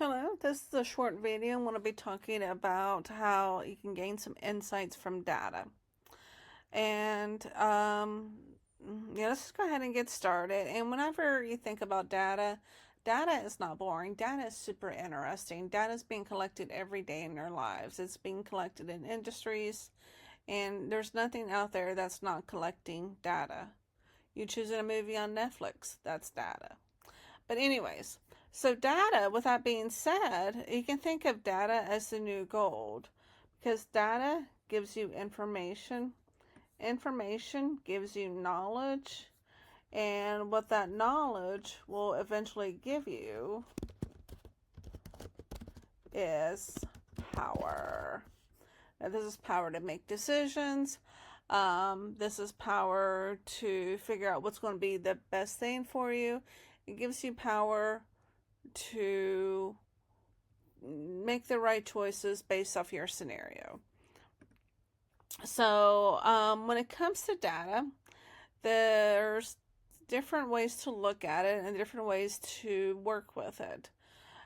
Hello, this is a short video. I'm going to be talking about how you can gain some insights from data. And let's just go ahead and get started. And whenever you think about data, data is not boring. Data is super interesting. Data is being collected every day in your lives. It's being collected in industries, and there's nothing out there that's not collecting data. You choosing a movie on Netflix, that's data. But anyways, so data, with that being said, you can think of data as the new gold because data gives you information. Information gives you knowledge, and what that knowledge will eventually give you is power. Now, this is power to make decisions. This is power to figure out what's going to be the best thing for you. It gives you power to make the right choices based off your scenario. So when it comes to data, there's different ways to look at it and different ways to work with it.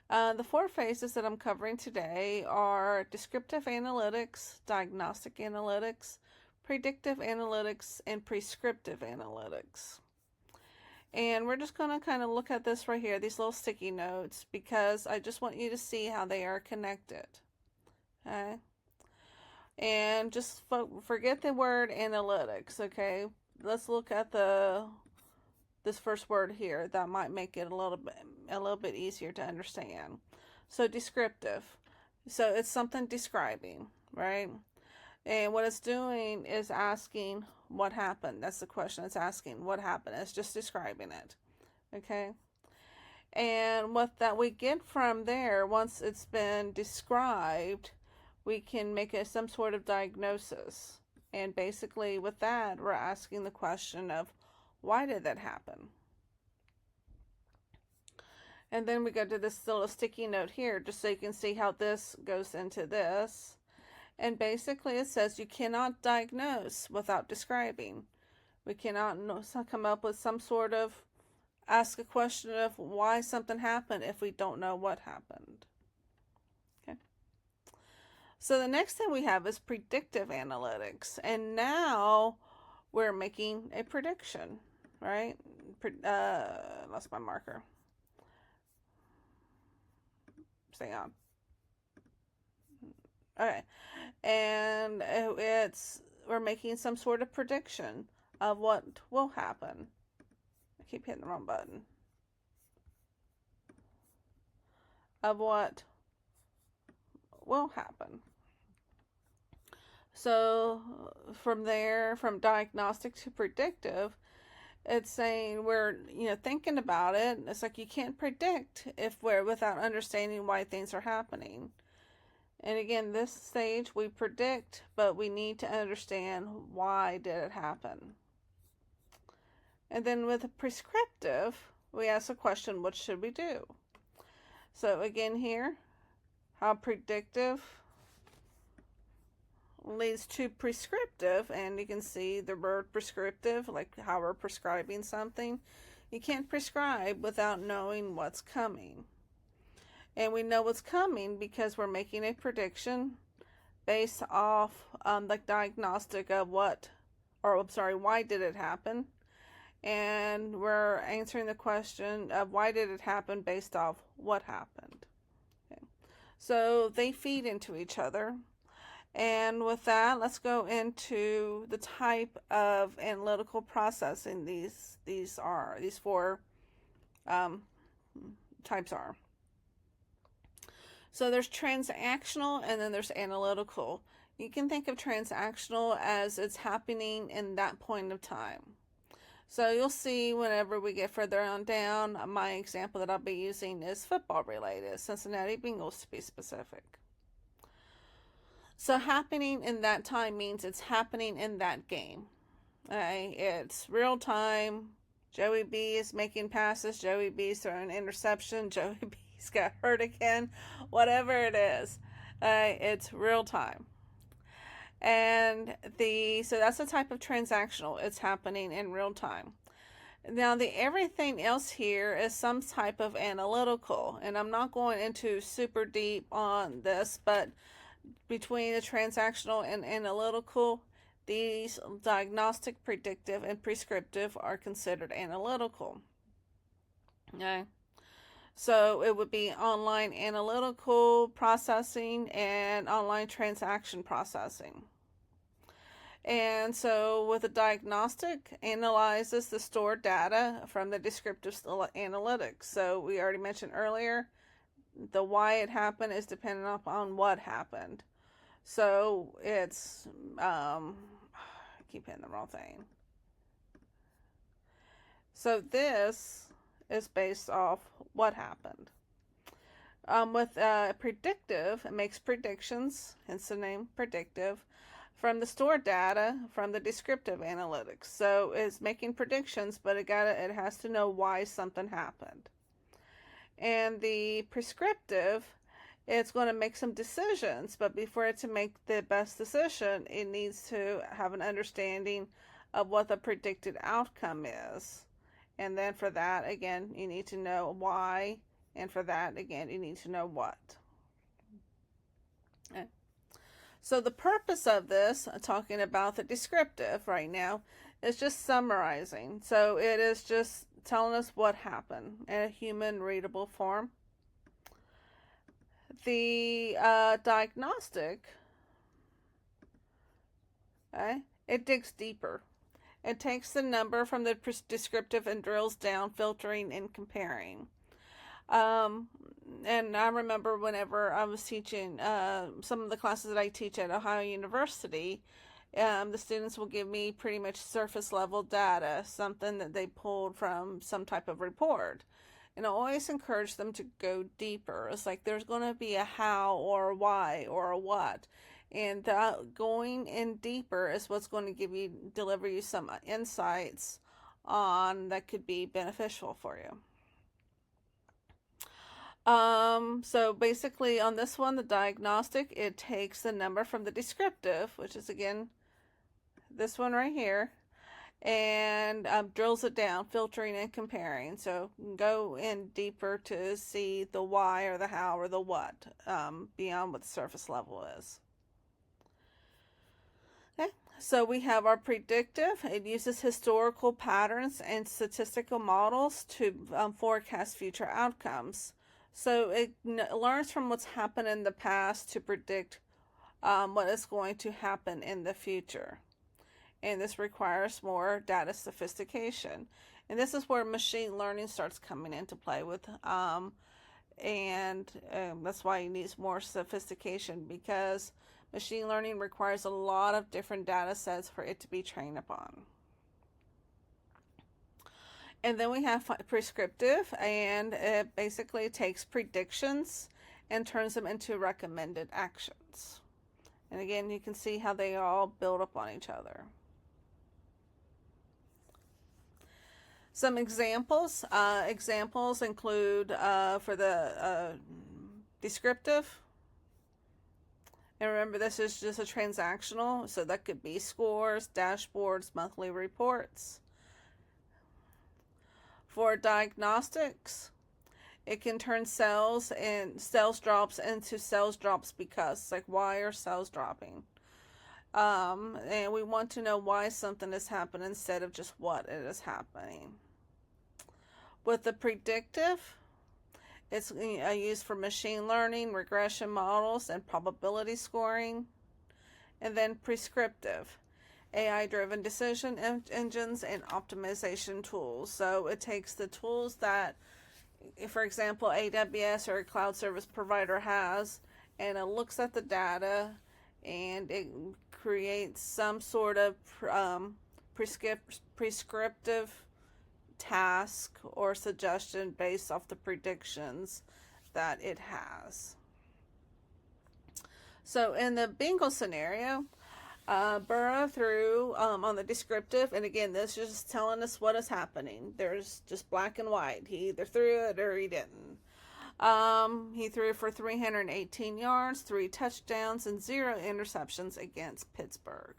The four phases that I'm covering today are descriptive analytics, diagnostic analytics, predictive analytics, and prescriptive analytics. And we're just going to kind of look at this right here, these little sticky notes, because I just want you to see how they are connected. Okay? And just forget the word analytics, okay? Let's look at this first word here. That might make it a little bit easier to understand. So descriptive. So it's something describing, right? And what it's doing is asking what happened. That's the question it's asking. What happened? It's just describing it. Okay? And what that we get from there, once it's been described, we can make some sort of diagnosis. And basically with that, we're asking the question of, why did that happen? And then we go to this little sticky note here, just so you can see how this goes into this. And basically it says you cannot diagnose without describing. We cannot come up with some sort of, ask a question of why something happened if we don't know what happened. Okay. So the next thing we have is predictive analytics. And now we're making a prediction, right? Lost my marker. Stay on. Okay. And we're making some sort of prediction of what will happen. I keep hitting the wrong button. Of what will happen. So from there, from diagnostic to predictive, it's saying we're thinking about it. It's like you can't predict if we're without understanding why things are happening. And again, this stage we predict, but we need to understand why did it happen. And then with a prescriptive, we ask the question, what should we do? So again here, how predictive leads to prescriptive, and you can see the word prescriptive, like how we're prescribing something. You can't prescribe without knowing what's coming. And we know what's coming because we're making a prediction based off the diagnostic of why did it happen? And we're answering the question of why did it happen based off what happened. Okay. So they feed into each other. And with that, let's go into the type of analytical processing these four types are. So there's transactional and then there's analytical. You can think of transactional as it's happening in that point of time. So you'll see whenever we get further on down, my example that I'll be using is football related, Cincinnati Bengals to be specific. So happening in that time means it's happening in that game. Okay? It's real time. Joey B is making passes. Joey B's throwing an interception. Joey B's got hurt again. Whatever it is. It's real time. And so that's a type of transactional. It's happening in real time. Now, the everything else here is some type of analytical, and I'm not going into super deep on this, but between the transactional and analytical, these diagnostic, predictive, and prescriptive are considered analytical. Okay. So it would be online analytical processing and online transaction processing. And so with a diagnostic, analyzes the stored data from the descriptive analytics. So we already mentioned earlier, the why it happened is dependent upon what happened. So it's, I keep hitting the wrong thing. So this is based off what happened. With predictive, it makes predictions, hence the name predictive, from the stored data from the descriptive analytics. So it's making predictions, but it has to know why something happened. And the prescriptive, it's going to make some decisions, but before it to make the best decision, it needs to have an understanding of what the predicted outcome is. And then for that, again, you need to know why, and for that, again, you need to know what. Okay. So the purpose of this, talking about the descriptive right now, is just summarizing. So it is just telling us what happened in a human readable form. The diagnostic, okay, it digs deeper. It takes the number from the descriptive and drills down, filtering and comparing. And I remember whenever I was teaching some of the classes that I teach at Ohio University, the students will give me pretty much surface level data, something that they pulled from some type of report. And I always encourage them to go deeper. It's like there's going to be a how or a why or a what. And going in deeper is what's going to deliver you some insights on that could be beneficial for you. So basically on this one, the diagnostic, it takes the number from the descriptive, which is again, this one right here, and drills it down, filtering and comparing. So go in deeper to see the why or the how or the what, beyond what the surface level is. Okay, so we have our predictive. It uses historical patterns and statistical models to forecast future outcomes. So it learns from what's happened in the past to predict what is going to happen in the future. And this requires more data sophistication. And this is where machine learning starts coming into play with. And that's why it needs more sophistication, because machine learning requires a lot of different data sets for it to be trained upon. And then we have prescriptive, and it basically takes predictions and turns them into recommended actions. And again, you can see how they all build up on each other. Some examples. Examples include for the descriptive. And remember, this is just a transactional, so that could be scores, dashboards, monthly reports. For diagnostics, it can turn sales drops into sales drops because, like, why are sales dropping? And we want to know why something is happening instead of just what it is happening. With the predictive, it's used for machine learning, regression models, and probability scoring. And then prescriptive, AI-driven decision engines and optimization tools. So it takes the tools that, for example, AWS or a cloud service provider has, and it looks at the data, and it creates some sort of prescriptive task or suggestion based off the predictions that it has. So in the Bengals scenario, burrow through on the descriptive, and again, this is just telling us what is happening. There's just black and white. He either threw it or he didn't. He threw for 318 yards, 3 touchdowns, and 0 interceptions against Pittsburgh.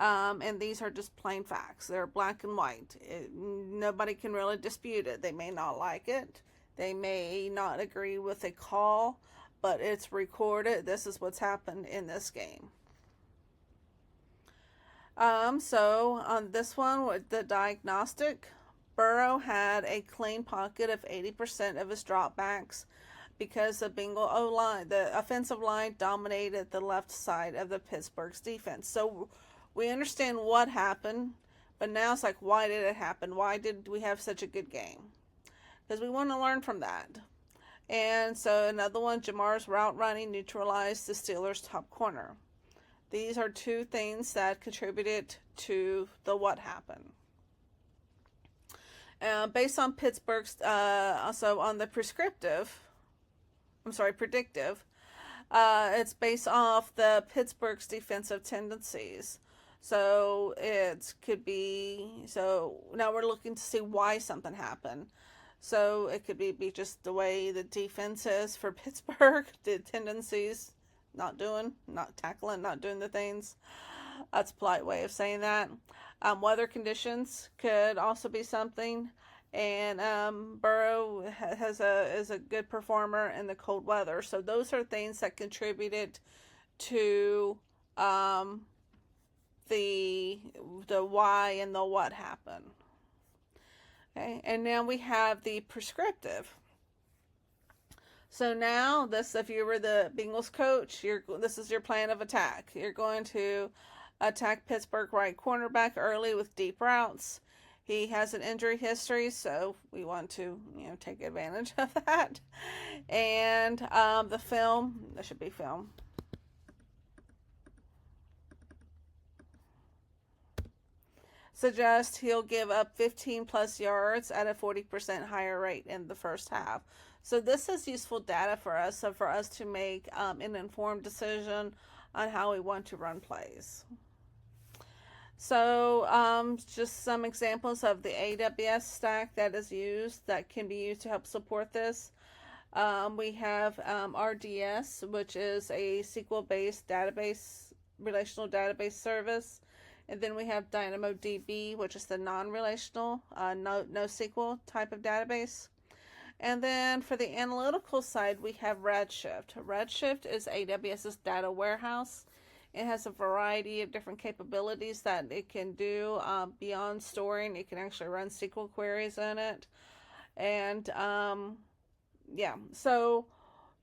And these are just plain facts. They're black and white. Nobody can really dispute it. They may not like it. They may not agree with a call, but it's recorded. This is what's happened in this game. So on this one with the Diagnostic, Burrow had a clean pocket of 80% of his dropbacks because the Bengal O-line, the offensive line, dominated the left side of the Pittsburgh's defense. So we understand what happened, but now it's like, why did it happen? Why did we have such a good game? Because we want to learn from that. And so another one, Jamar's route running neutralized the Steelers' top corner. These are two things that contributed to the what happened. Based on Pittsburgh's, also on the Predictive, it's based off the Pittsburgh's defensive tendencies. So it could be, so now we're looking to see why something happened. So it could be just the way the defense is for Pittsburgh, the tendencies, not tackling, not doing the things. That's a polite way of saying that. Weather conditions could also be something. And Burrow is a good performer in the cold weather. So those are things that contributed to the why and the what happened. Okay, and now we have the prescriptive. So now this, if you were the Bengals coach, this is your plan of attack. You're going to attack Pittsburgh right cornerback early with deep routes. He has an injury history, so we want to, take advantage of that. And the film, there should be film. Suggests he'll give up 15 plus yards at a 40% higher rate in the first half. So this is useful data for us, so for us to make an informed decision on how we want to run plays. So just some examples of the AWS stack that is used, that can be used to help support this. We have RDS, which is a SQL-based database, relational database service. And then we have DynamoDB, which is the non-relational, NoSQL type of database. And then for the analytical side, we have Redshift. Redshift is AWS's data warehouse. It has a variety of different capabilities that it can do beyond storing. It can actually run SQL queries in it. And so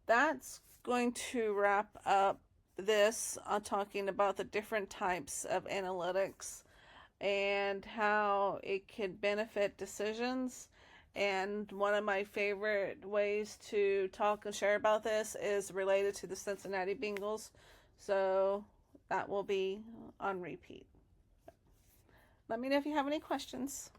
that's going to wrap up this talking about the different types of analytics and how it can benefit decisions. And one of my favorite ways to talk and share about this is related to the Cincinnati Bengals. So that will be on repeat. Let me know if you have any questions.